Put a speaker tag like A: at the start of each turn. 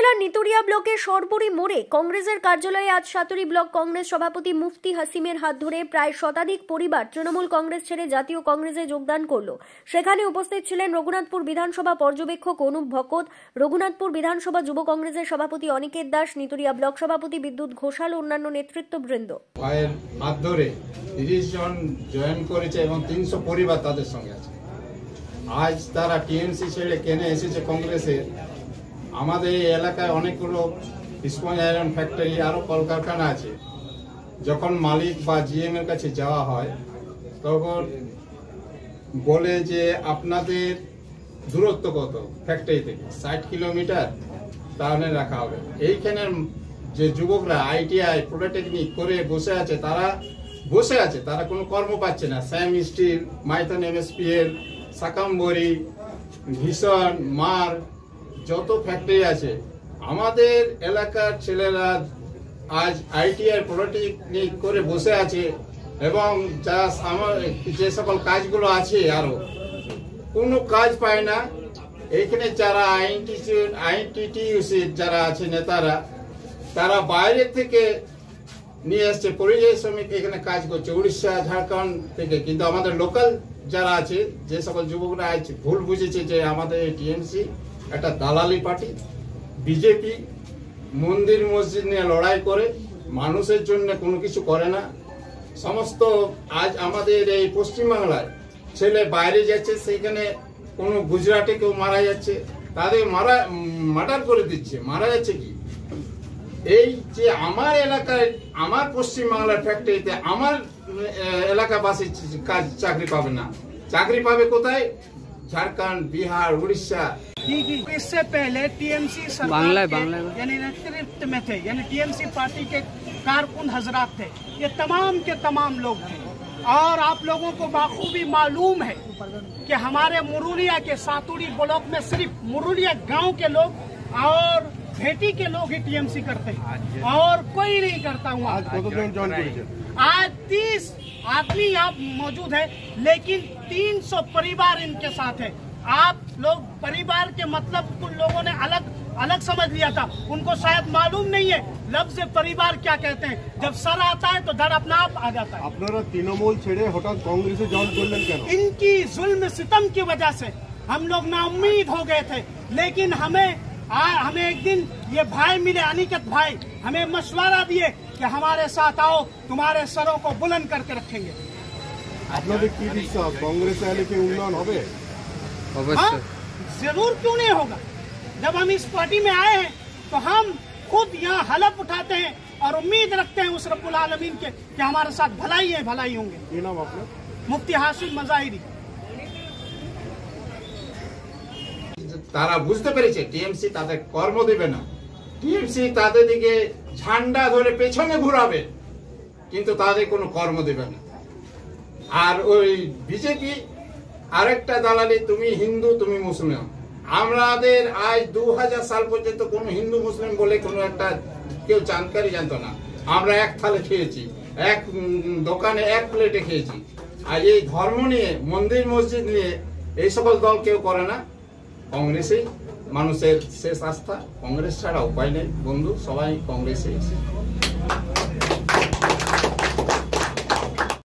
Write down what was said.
A: জেলার নিতুড়িয়া ব্লকের সরবরি মোড়ে কংগ্রেসের কার্যালয়ে আজ সাতুরি ব্লক কংগ্রেস সভাপতি মুফতি হাসিমের হাত ধরে প্রায় শতাধিক পরিবার তৃণমূল কংগ্রেস ছেড়ে জাতীয় কংগ্রেসে যোগদান করল। সেখানে উপস্থিত ছিলেন রঘুনাথপুর বিধানসভা পর্যবেক্ষক অনুপ ভকত, রঘুনাথপুর বিধানসভা যুব কংগ্রেসের সভাপতি অনিকেত দাস, নিতুড়িয়া ব্লক সভাপতি বিদ্যুৎ ঘোষাল ও অন্যান্য নেতৃত্ববৃন্দ।
B: পায়ের হাত ধরে 30 জন জয়েন করেছে এবং 300 পরিবার তাদের সঙ্গে আছে। আজ তারা টিএমসি ছেড়ে কেনে এসেছে কংগ্রেসে। আমাদের এই এলাকায় অনেকগুলো স্পঞ্জ আয়রন ফ্যাক্টরি আরো কলকারখানা আছে। যখন মালিক বা জিএম এর কাছে যাওয়া হয় তখন বলে যে আপনাদের দূরত্ব কত ফ্যাক্টরি থেকে, 60 কিলোমিটার, তাহলে রাখা হবে। এইখানের যে যুবকরা আইটিআই পলিটেকনিক করে বসে আছে তারা কোনো কর্ম পাচ্ছে না। স্যাম স্টিল, মাইথন এমএসপিএল, সাকাম্বরি, ভীষণ, মার, যত ফ্যাক্টরি আছে, আমাদের এলাকার ছেলেরা আজ আইটিআই পলিটেকনিক করে বসে আছে এবং যে সকল কাজগুলো আছে আরো কোনো কাজ পায় না। এইখানে যারা আইনটিটিউসি যারা আছে নেতারা, তারা বাইরে থেকে নিয়ে আসছে পরিযায়ী শ্রমিক এখানে কাজ করছে, উড়িষ্যা, ঝাড়খণ্ড থেকে। কিন্তু আমাদের লোকাল যারা আছে, যে সকল যুবকরা আজ ভুল বুঝেছে যে আমাদের টিএমসি একটা দালালি পার্টি, বিজেপি মন্দির মসজিদ নিয়ে লড়াই করে মানুষের জন্য কোনো কিছু করে না। সমস্ত আজ আমাদের এই পশ্চিমবাংলায় ছেলে বাইরে যাচ্ছে, সেখানে কোনো গুজরাটে কেউ মারা যাচ্ছে, তাদের মার্ডার করে দিচ্ছে। মারা যাচ্ছে কি? এই যে আমার এলাকায়, আমার পশ্চিমবাংলার ফ্যাক্টরিতে আমার এলাকাবাসী কাজ চাকরি পাবে না। চাকরি পাবে কোথায়? झारखंड, बिहार, उड़ीसा।
C: इससे पहले टीएमसी सरकार यानी नेतृत्व में थे, यानी टीएमसी पार्टी के कारकुन हजरात थे। ये तमाम के तमाम लोग थे और आप लोगों को बाखूबी मालूम है कि हमारे मुरुलिया के सातुड़ी ब्लॉक में सिर्फ मुरुलिया गांव के लोग और भेटी के लोग ही टीएमसी करते हैं और कोई नहीं करता हुआ। आज 30 आदमी यहाँ मौजूद है, लेकिन 300 परिवार इनके साथ है। आप लोग परिवार के मतलब कुछ लोगों ने अलग समझ लिया था, उनको शायद मालूम नहीं है लफ्ज परिवार क्या कहते हैं। जब सर आता है तो धड़ अपना आप आ जाता है।
D: अपना तृणमूल छेड़े हठात कांग्रेस जॉइन करलेन केन?
C: इनकी जुल्म सितम की वजह से हम लोग नाउम्मीद हो गए थे, लेकिन हमें एक दिन ये भाई मिले, अनिकेत भाई, हमें मशवरा दिए कि हमारे साथ आओ, तुम्हारे सरों को बुलंद करके रखेंगे।
D: कांग्रेस उन्नयन होबे?
C: जरूर, क्यों नहीं होगा। जब हम इस पार्टी में आए हैं तो हम खुद यहाँ हलफ उठाते हैं और उम्मीद रखते हैं उस रब्बुल आलमीन के कि हमारे साथ भलाई है, भलाई होंगे।
D: ये नाम आपने?
C: मुफ्ती हाशिम मजाहिरी।
B: তারা বুঝতে পেরেছে টিএমসি তাদের কর্ম দেবে না, টিএমসি তাদের দিকে ঝান্ডা ধরে পেছনে ঘুরাবে, কিন্তু তাদের কোনো কর্ম দেবে না। আর ওই বিজেপি আরেকটা দালালি, তুমি হিন্দু, তুমি মুসলিম। আমাদের আজ 2000 সাল পর্যন্ত কোনো হিন্দু মুসলিম বলে কোনো একটা কেউ জানতো না। আমরা এক থালে খেয়েছি, এক দোকানে এক প্লেটে খেয়েছি। আর এই ধর্ম নিয়ে, মন্দির মসজিদ নিয়ে এই সকল দল কেউ করে না। কংগ্রেসেই মানুষের শেষ আস্থা, কংগ্রেস ছাড়া উপায় নেই বন্ধু, সবাই কংগ্রেসে।